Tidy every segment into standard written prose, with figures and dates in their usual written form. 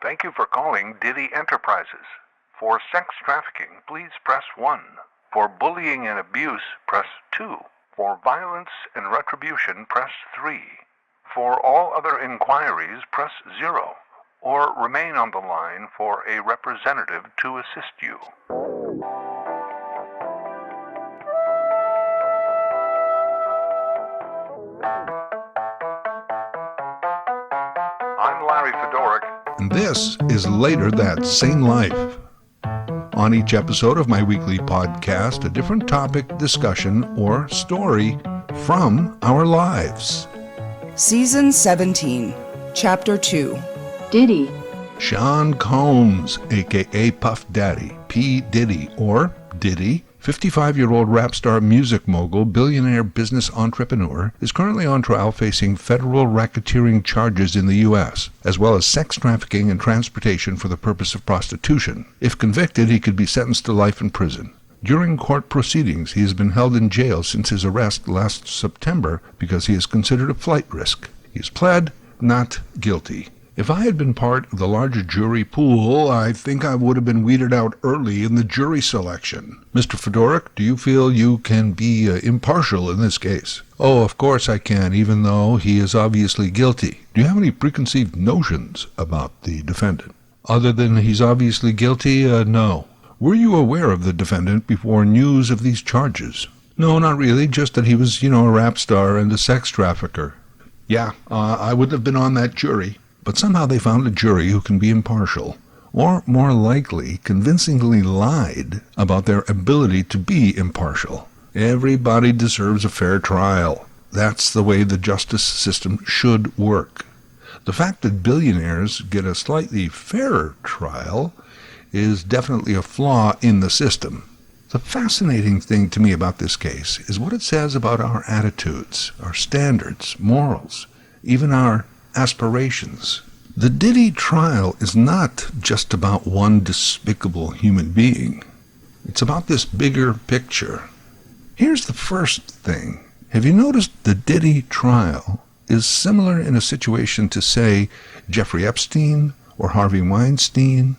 Thank you for calling Diddy Enterprises. For sex trafficking, please press 1. For bullying and abuse, press 2. For violence and retribution, press 3. For all other inquiries, press 0. Or remain on the line for a representative to assist you. I'm Larry Fedoruk. And this is Later That Same Life. On each episode of my weekly podcast, a different topic, discussion, or story from our lives. Season 17, Chapter 2. Diddy. Sean Combs, a.k.a. Puff Daddy, P. Diddy, or Diddy, 55-year-old rap star, music mogul, billionaire business entrepreneur, is currently on trial facing federal racketeering charges in the U.S., as well as sex trafficking and transportation for the purpose of prostitution. If convicted, he could be sentenced to life in prison. During court proceedings, he has been held in jail since his arrest last September because he is considered a flight risk. He has pled not guilty. If I had been part of the larger jury pool, I think I would have been weeded out early in the jury selection. Mr. Fedoruk, do you feel you can be impartial in this case? Oh, of course I can, even though he is obviously guilty. Do you have any preconceived notions about the defendant? Other than he's obviously guilty, no. Were you aware of the defendant before news of these charges? No, not really, just that he was, a rap star and a sex trafficker. Yeah, I wouldn't have been on that jury. But somehow they found a jury who can be impartial, or more likely, convincingly lied about their ability to be impartial. Everybody deserves a fair trial. That's the way the justice system should work. The fact that billionaires get a slightly fairer trial is definitely a flaw in the system. The fascinating thing to me about this case is what it says about our attitudes, our standards, morals, even our aspirations. The Diddy trial is not just about one despicable human being. It's about this bigger picture. Here's the first thing. Have you noticed the Diddy trial is similar in a situation to, say, Jeffrey Epstein or Harvey Weinstein,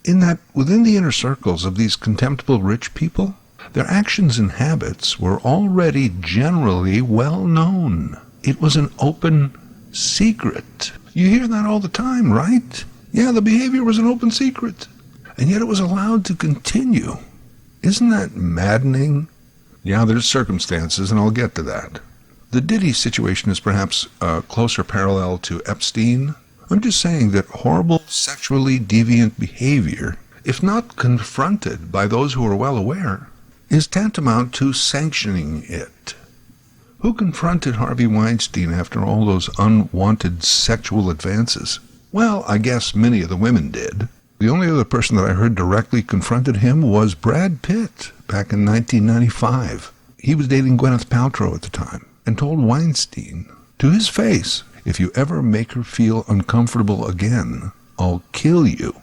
in that within the inner circles of these contemptible rich people, their actions and habits were already generally well known. It was an open secret. You hear that all the time, right? Yeah, the behavior was an open secret, and yet it was allowed to continue. Isn't that maddening? Yeah, there's circumstances, and I'll get to that. The Diddy situation is perhaps a closer parallel to Epstein. I'm just saying that horrible sexually deviant behavior, if not confronted by those who are well aware, is tantamount to sanctioning it. Who confronted Harvey Weinstein after all those unwanted sexual advances? Well, I guess many of the women did. The only other person that I heard directly confronted him was Brad Pitt back in 1995. He was dating Gwyneth Paltrow at the time and told Weinstein to his face, "If you ever make her feel uncomfortable again, I'll kill you."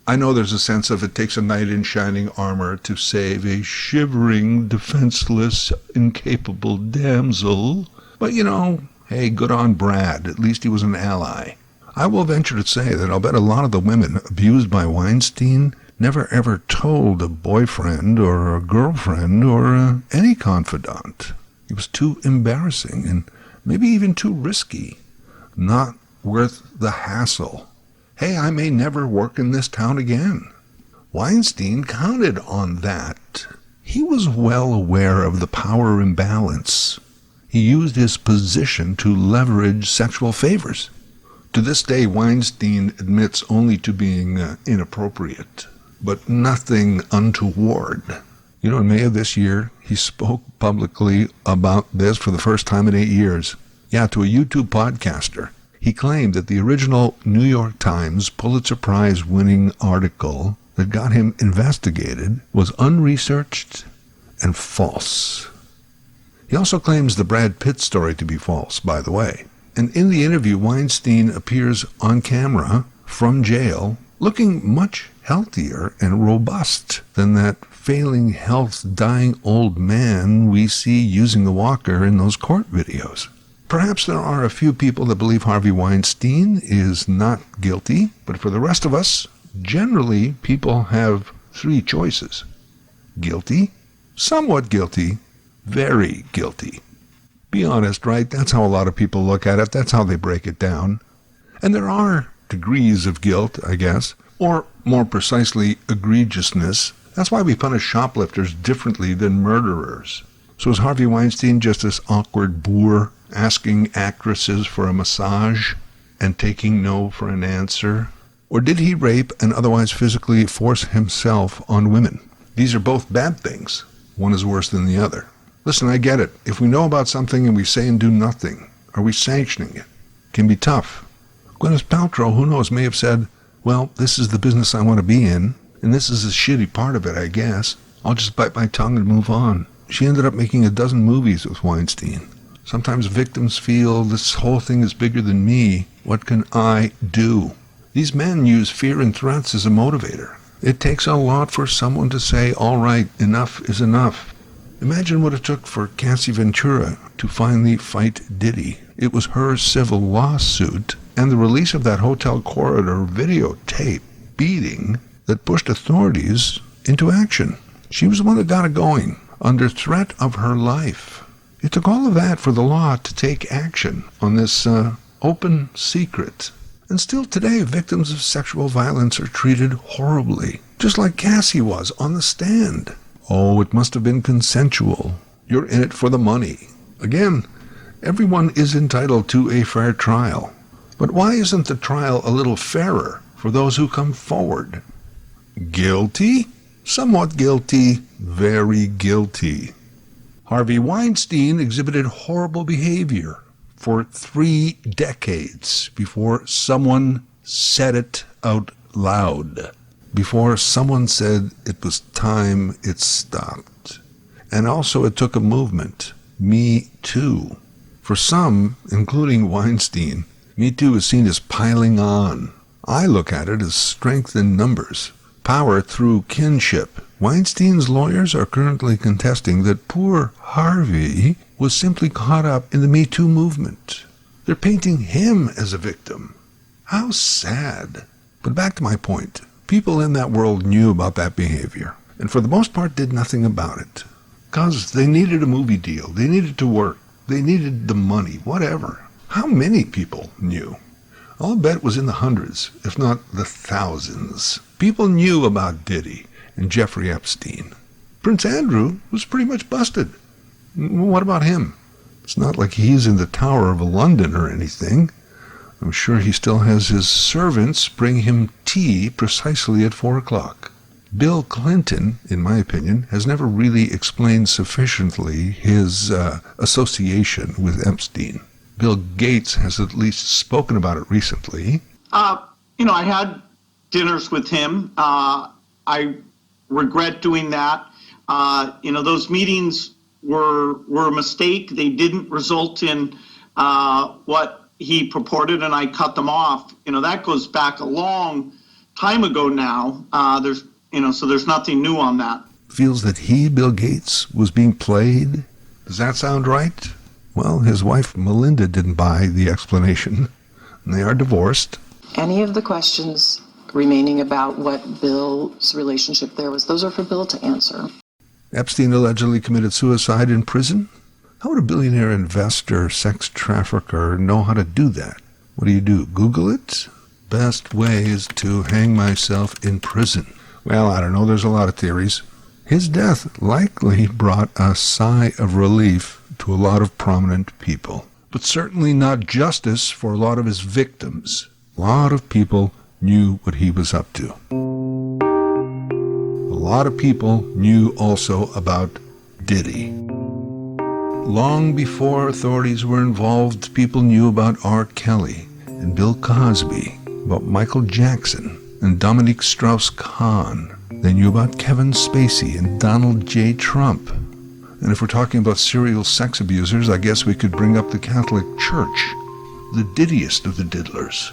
I know there's a sense of it takes a knight in shining armor to save a shivering, defenseless, incapable damsel. But, hey, good on Brad. At least he was an ally. I will venture to say that I'll bet a lot of the women abused by Weinstein never ever told a boyfriend or a girlfriend or any confidant. It was too embarrassing and maybe even too risky. Not worth the hassle. Hey, I may never work in this town again. Weinstein counted on that. He was well aware of the power imbalance. He used his position to leverage sexual favors. To this day, Weinstein admits only to being inappropriate, but nothing untoward. In May of this year, he spoke publicly about this for the first time in 8 years. Yeah, to a YouTube podcaster. He claimed that the original New York Times Pulitzer Prize-winning article that got him investigated was unresearched and false. He also claims the Brad Pitt story to be false, by the way. And in the interview, Weinstein appears on camera from jail looking much healthier and robust than that failing health, dying old man we see using the walker in those court videos. Perhaps there are a few people that believe Harvey Weinstein is not guilty, but for the rest of us, generally people have three choices. Guilty, somewhat guilty, very guilty. Be honest, right? That's how a lot of people look at it. That's how they break it down. And there are degrees of guilt, I guess, or more precisely, egregiousness. That's why we punish shoplifters differently than murderers. So is Harvey Weinstein just this awkward boor asking actresses for a massage and taking no for an answer? Or did he rape and otherwise physically force himself on women? These are both bad things. One is worse than the other. Listen, I get it. If we know about something and we say and do nothing, are we sanctioning it? It can be tough. Gwyneth Paltrow, who knows, may have said, well, this is the business I want to be in, and this is a shitty part of it, I guess. I'll just bite my tongue and move on. She ended up making a dozen movies with Weinstein. Sometimes victims feel this whole thing is bigger than me. What can I do? These men use fear and threats as a motivator. It takes a lot for someone to say, all right, enough is enough. Imagine what it took for Cassie Ventura to finally fight Diddy. It was her civil lawsuit and the release of that hotel corridor videotape beating that pushed authorities into action. She was the one that got it going, under threat of her life. It took all of that for the law to take action on this open secret. And still today, victims of sexual violence are treated horribly, just like Cassie was on the stand. Oh, it must have been consensual. You're in it for the money. Again, everyone is entitled to a fair trial. But why isn't the trial a little fairer for those who come forward? Guilty? Somewhat guilty. Very guilty. Harvey Weinstein exhibited horrible behavior for 3 decades before someone said it out loud. Before someone said it was time it stopped. And also it took a movement, Me Too. For some, including Weinstein, Me Too is seen as piling on. I look at it as strength in numbers, power through kinship. Weinstein's lawyers are currently contesting that poor Harvey was simply caught up in the Me Too movement. They're painting him as a victim. How sad. But back to my point. People in that world knew about that behavior, and for the most part did nothing about it. Because they needed a movie deal. They needed to work. They needed the money, whatever. How many people knew? I'll bet it was in the hundreds, if not the thousands. People knew about Diddy and Jeffrey Epstein. Prince Andrew was pretty much busted. What about him? It's not like he's in the Tower of London or anything. I'm sure he still has his servants bring him tea precisely at 4 o'clock. Bill Clinton, in my opinion, has never really explained sufficiently his association with Epstein. Bill Gates has at least spoken about it recently. I had dinners with him. I regret doing that. Those meetings were a mistake. They didn't result in what he purported, and I cut them off. That goes back a long time ago now. So there's nothing new on that. Feels that he, Bill Gates, was being played? Does that sound right? Well, his wife Melinda didn't buy the explanation. They are divorced. Any of the questions remaining about what Bill's relationship there was, those are for Bill to answer. Epstein allegedly committed suicide in prison? How would a billionaire investor, sex trafficker know how to do that? What do? Google it? Best way is to hang myself in prison. Well, I don't know. There's a lot of theories. His death likely brought a sigh of relief to a lot of prominent people, but certainly not justice for a lot of his victims. A lot of people knew what he was up to. A lot of people knew also about Diddy. Long before authorities were involved, people knew about R. Kelly and Bill Cosby, about Michael Jackson and Dominique Strauss-Kahn. They knew about Kevin Spacey and Donald J. Trump. And if we're talking about serial sex abusers, I guess we could bring up the Catholic Church, the diddiest of the diddlers.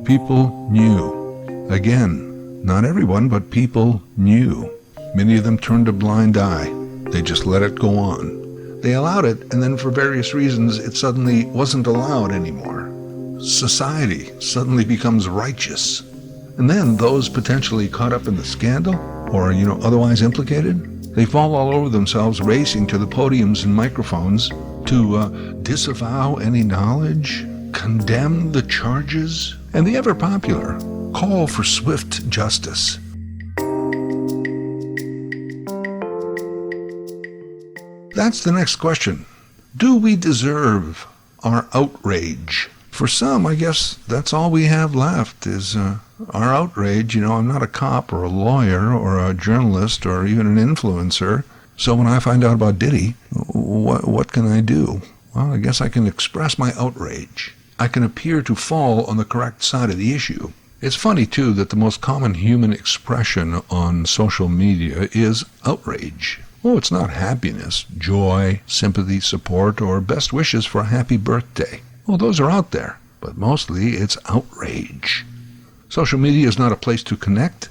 People knew. Again, not everyone, but people knew. Many of them turned a blind eye. They just let it go on. They allowed it, and then for various reasons, it suddenly wasn't allowed anymore. Society suddenly becomes righteous. And then those potentially caught up in the scandal, or, otherwise implicated, they fall all over themselves racing to the podiums and microphones to disavow any knowledge, condemn the charges, and the ever-popular call for swift justice. That's the next question. Do we deserve our outrage? For some, I guess that's all we have left is our outrage. I'm not a cop or a lawyer or a journalist or even an influencer. So when I find out about Diddy, what can I do? Well, I guess I can express my outrage. I can appear to fall on the correct side of the issue. It's funny, too, that the most common human expression on social media is outrage. Oh, it's not happiness, joy, sympathy, support, or best wishes for a happy birthday. Well, those are out there, but mostly it's outrage. Social media is not a place to connect.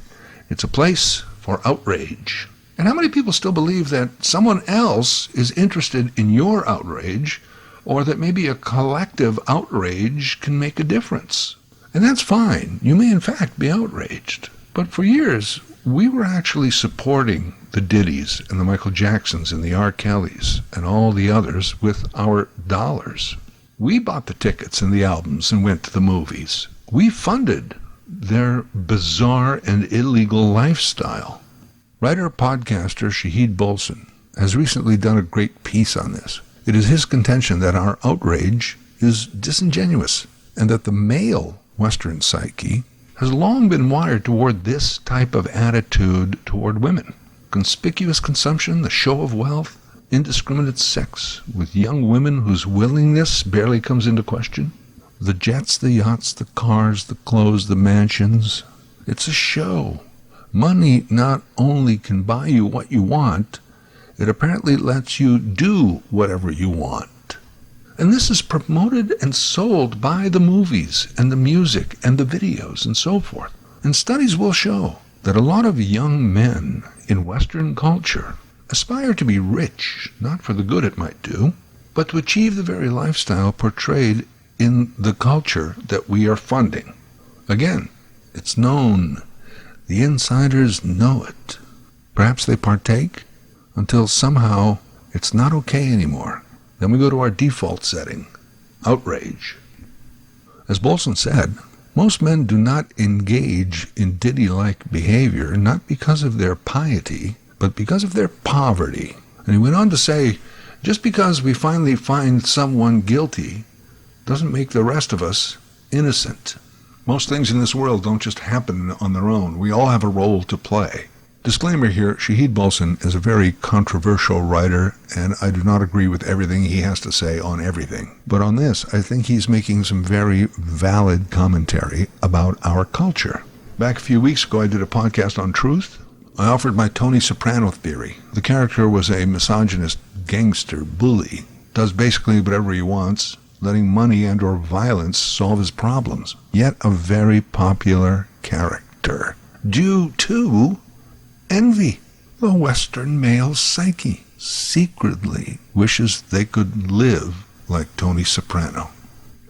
It's a place for outrage. And how many people still believe that someone else is interested in your outrage, or that maybe a collective outrage can make a difference? And that's fine. You may in fact be outraged. But for years, we were actually supporting the Diddys and the Michael Jacksons and the R. Kellys and all the others with our dollars. We bought the tickets and the albums and went to the movies. We funded their bizarre and illegal lifestyle. Writer-podcaster Shahid Bolson has recently done a great piece on this. It is his contention that our outrage is disingenuous and that the male Western psyche has long been wired toward this type of attitude toward women. Conspicuous consumption, the show of wealth, indiscriminate sex with young women whose willingness barely comes into question. The jets, the yachts, the cars, the clothes, the mansions. It's a show. Money not only can buy you what you want, it apparently lets you do whatever you want. And this is promoted and sold by the movies and the music and the videos and so forth. And studies will show that a lot of young men in Western culture aspire to be rich, not for the good it might do, but to achieve the very lifestyle portrayed in the culture that we are funding. Again, it's known. The insiders know it. Perhaps they partake until somehow it's not okay anymore. Then we go to our default setting, outrage. As Bolson said, most men do not engage in Diddy-like behavior not because of their piety, but because of their poverty. And he went on to say, just because we finally find someone guilty doesn't make the rest of us innocent. Most things in this world don't just happen on their own. We all have a role to play. Disclaimer here, Shahid Bolson is a very controversial writer, and I do not agree with everything he has to say on everything. But on this, I think he's making some very valid commentary about our culture. Back a few weeks ago, I did a podcast on truth. I offered my Tony Soprano theory. The character was a misogynist gangster bully, does basically whatever he wants, letting money and or violence solve his problems. Yet a very popular character. Due to envy. The Western male psyche secretly wishes they could live like Tony Soprano.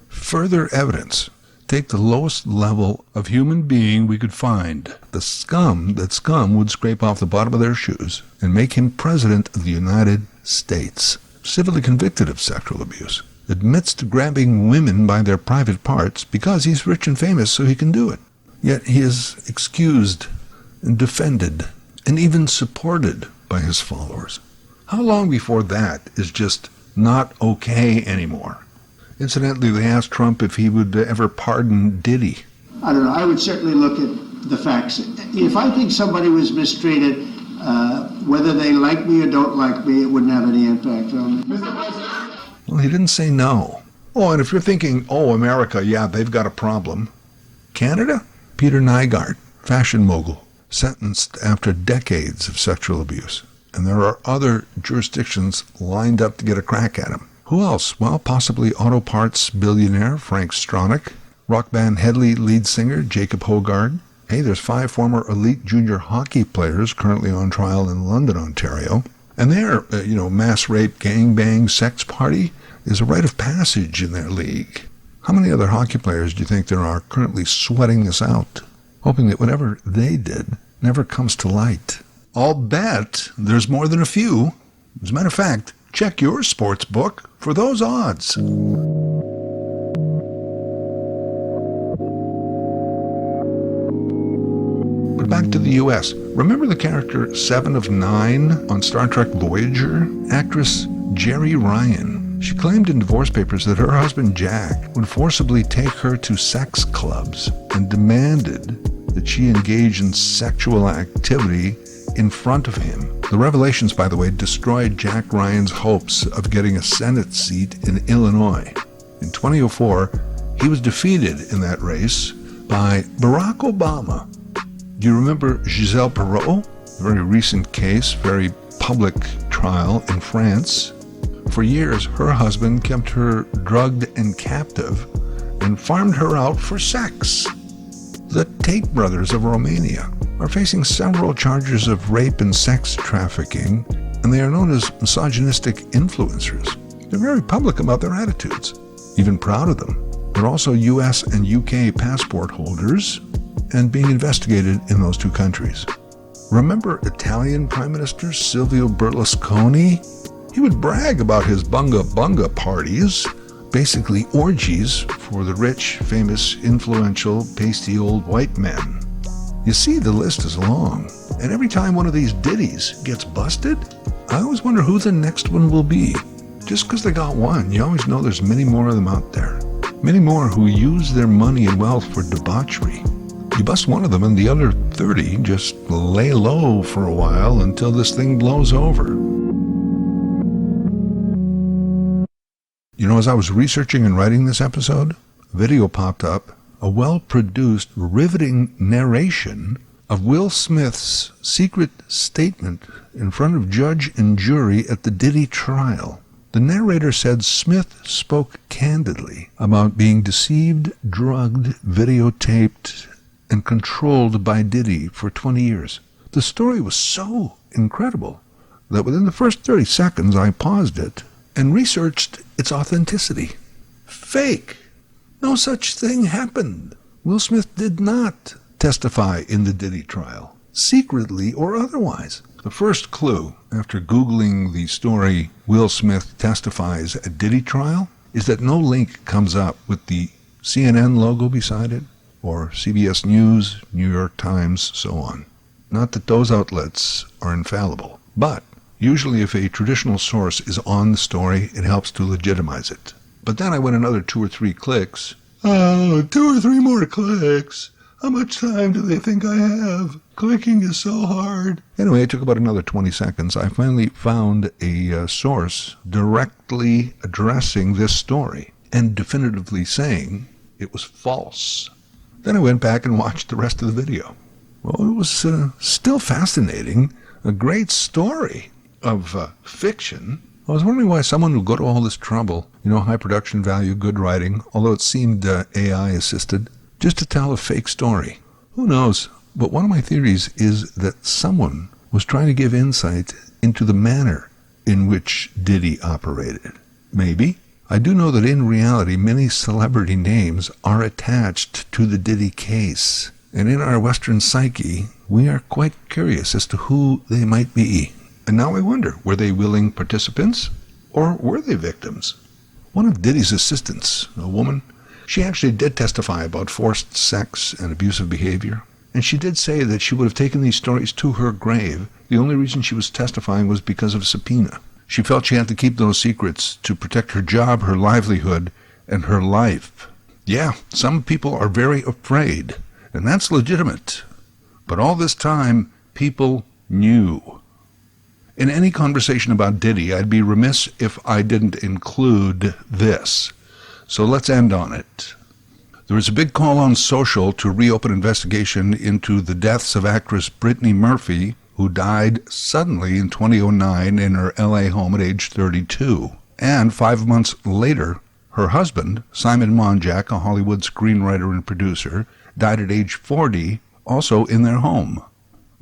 Further evidence. Take the lowest level of human being we could find. The scum that scum would scrape off the bottom of their shoes and make him president of the United States. Civilly convicted of sexual abuse. Admits to grabbing women by their private parts because he's rich and famous so he can do it. Yet he is excused and defended and even supported by his followers. How long before that is just not okay anymore? Incidentally, they asked Trump if he would ever pardon Diddy. I don't know. I would certainly look at the facts. If I think somebody was mistreated, whether they like me or don't like me, it wouldn't have any impact on me. Mr. President. Well, he didn't say no. Oh, and if you're thinking, oh, America, yeah, they've got a problem. Canada? Peter Nygaard, fashion mogul, sentenced after decades of sexual abuse. And there are other jurisdictions lined up to get a crack at him. Who else? Well, possibly auto parts billionaire Frank Stronach, rock band Headley lead singer Jacob Hogard. Hey, there's 5 former elite junior hockey players currently on trial in London, Ontario. And their, mass rape, gangbang, sex party is a rite of passage in their league. How many other hockey players do you think there are currently sweating this out, hoping that whatever they did never comes to light? I'll bet there's more than a few. As a matter of fact, check your sports book for those odds. But back to the U.S. Remember the character 7 of 9 on Star Trek Voyager? Actress Jeri Ryan. She claimed in divorce papers that her husband Jack would forcibly take her to sex clubs and demanded that she engage in sexual activity in front of him. The revelations, by the way, destroyed Jack Ryan's hopes of getting a Senate seat in Illinois. In 2004, he was defeated in that race by Barack Obama. Do you remember Giselle Perot? A very recent case, very public trial in France. For years, her husband kept her drugged and captive and farmed her out for sex. The Tate brothers of Romania are facing several charges of rape and sex trafficking, and they are known as misogynistic influencers. They're very public about their attitudes, even proud of them. They're also US and UK passport holders and being investigated in those two countries. Remember Italian Prime Minister Silvio Berlusconi? He would brag about his bunga bunga parties, basically orgies for the rich, famous, influential, pasty old white men. You see, the list is long, and every time one of these ditties gets busted, I always wonder who the next one will be. Just because they got one, you always know there's many more of them out there. Many more who use their money and wealth for debauchery. You bust one of them and the other 30 just lay low for a while until this thing blows over. As I was researching and writing this episode, a video popped up, a well-produced, riveting narration of Will Smith's secret statement in front of judge and jury at the Diddy trial. The narrator said Smith spoke candidly about being deceived, drugged, videotaped, and controlled by Diddy for 20 years. The story was so incredible that within the first 30 seconds I paused it and researched its authenticity. Fake! No such thing happened. Will Smith did not testify in the Diddy trial, secretly or otherwise. The first clue, after Googling the story Will Smith testifies at Diddy trial, is that no link comes up with the CNN logo beside it, or CBS News, New York Times, so on. Not that those outlets are infallible, but usually if a traditional source is on the story, it helps to legitimize it. But then I went another 2 or 3 clicks. 2 or 3 more clicks. How much time do they think I have? Clicking is so hard. Anyway, it took about another 20 seconds. I finally found a source directly addressing this story and definitively saying it was false. Then I went back and watched the rest of the video. Well, it was still fascinating. A great story of fiction. I was wondering why someone would go to all this trouble, high production value, good writing, although it seemed AI assisted, just to tell a fake story. Who knows? But one of my theories is that someone was trying to give insight into the manner in which Diddy operated. Maybe. I do know that in reality, many celebrity names are attached to the Diddy case. And in our Western psyche, we are quite curious as to who they might be. And now I wonder, were they willing participants or were they victims? One of Diddy's assistants, a woman, she actually did testify about forced sex and abusive behavior. And she did say that she would have taken these stories to her grave. The only reason she was testifying was because of subpoena. She felt she had to keep those secrets to protect her job, her livelihood, and her life. Yeah, some people are very afraid, and that's legitimate. But all this time, people knew. In any conversation about Diddy, I'd be remiss if I didn't include this. So let's end on it. There was a big call on social to reopen investigation into the deaths of actress Brittany Murphy, who died suddenly in 2009 in her LA home at age 32. And 5 months later, her husband, Simon Monjack, a Hollywood screenwriter and producer, died at age 40, also in their home.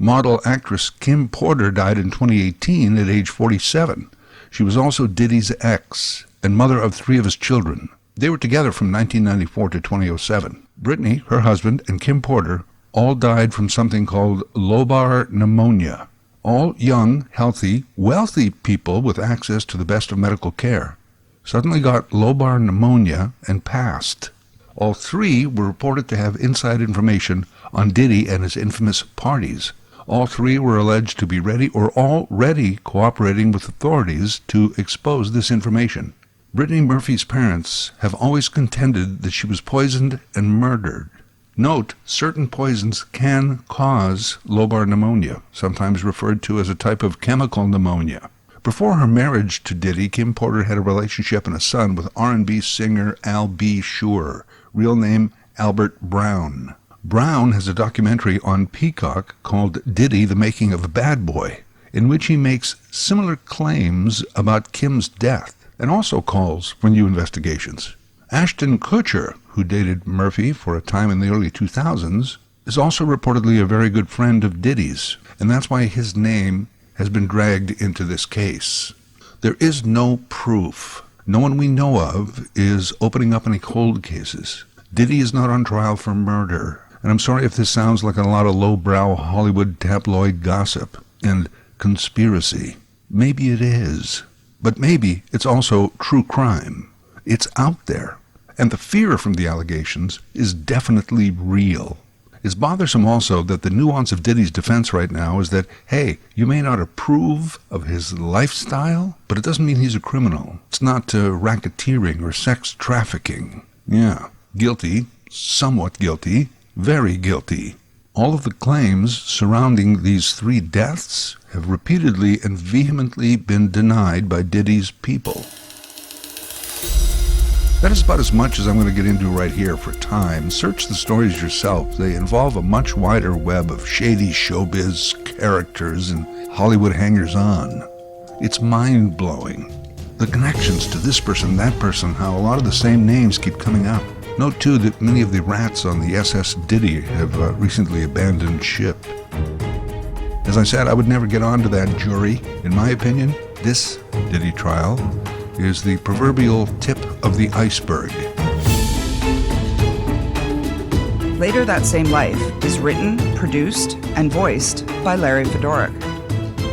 Model actress Kim Porter died in 2018 at age 47. She was also Diddy's ex and mother of 3 of his children. They were together from 1994 to 2007. Brittany, her husband, and Kim Porter all died from something called lobar pneumonia. All young, healthy, wealthy people with access to the best of medical care suddenly got lobar pneumonia and passed. All 3 were reported to have inside information on Diddy and his infamous parties. All 3 were alleged to be ready or already cooperating with authorities to expose this information. Brittany Murphy's parents have always contended that she was poisoned and murdered. Note, certain poisons can cause lobar pneumonia, sometimes referred to as a type of chemical pneumonia. Before her marriage to Diddy, Kim Porter had a relationship and a son with R&B singer Al B. Sure, real name Albert Brown. Brown has a documentary on Peacock called Diddy, the Making of a Bad Boy, in which he makes similar claims about Kim's death and also calls for new investigations. Ashton Kutcher, who dated Murphy for a time in the early 2000s, is also reportedly a very good friend of Diddy's, and that's why his name has been dragged into this case. There is no proof. No one we know of is opening up any cold cases. Diddy is not on trial for murder. And I'm sorry if this sounds like a lot of lowbrow Hollywood tabloid gossip and conspiracy. Maybe it is. But maybe it's also true crime. It's out there. And the fear from the allegations is definitely real. It's bothersome also that the nuance of Diddy's defense right now is that, hey, you may not approve of his lifestyle, but it doesn't mean he's a criminal. It's not racketeering or sex trafficking. Yeah, guilty, somewhat guilty, very guilty. All of the claims surrounding these 3 deaths have repeatedly and vehemently been denied by Diddy's people. That is about as much as I'm going to get into right here for time. Search the stories yourself. They involve a much wider web of shady showbiz characters and Hollywood hangers-on. It's mind-blowing. The connections to this person, that person, how a lot of the same names keep coming up. Note, too, that many of the rats on the SS Diddy have recently abandoned ship. As I said, I would never get onto that jury. In my opinion, this Diddy trial is the proverbial tip of the iceberg. Later That Same Life is written, produced, and voiced by Larry Fedoruk.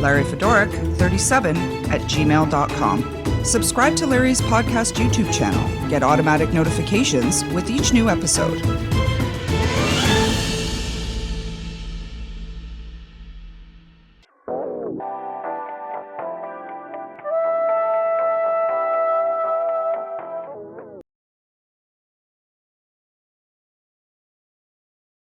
LarryFedoruk37@gmail.com. Subscribe to Larry's podcast YouTube channel. Get automatic notifications with each new episode.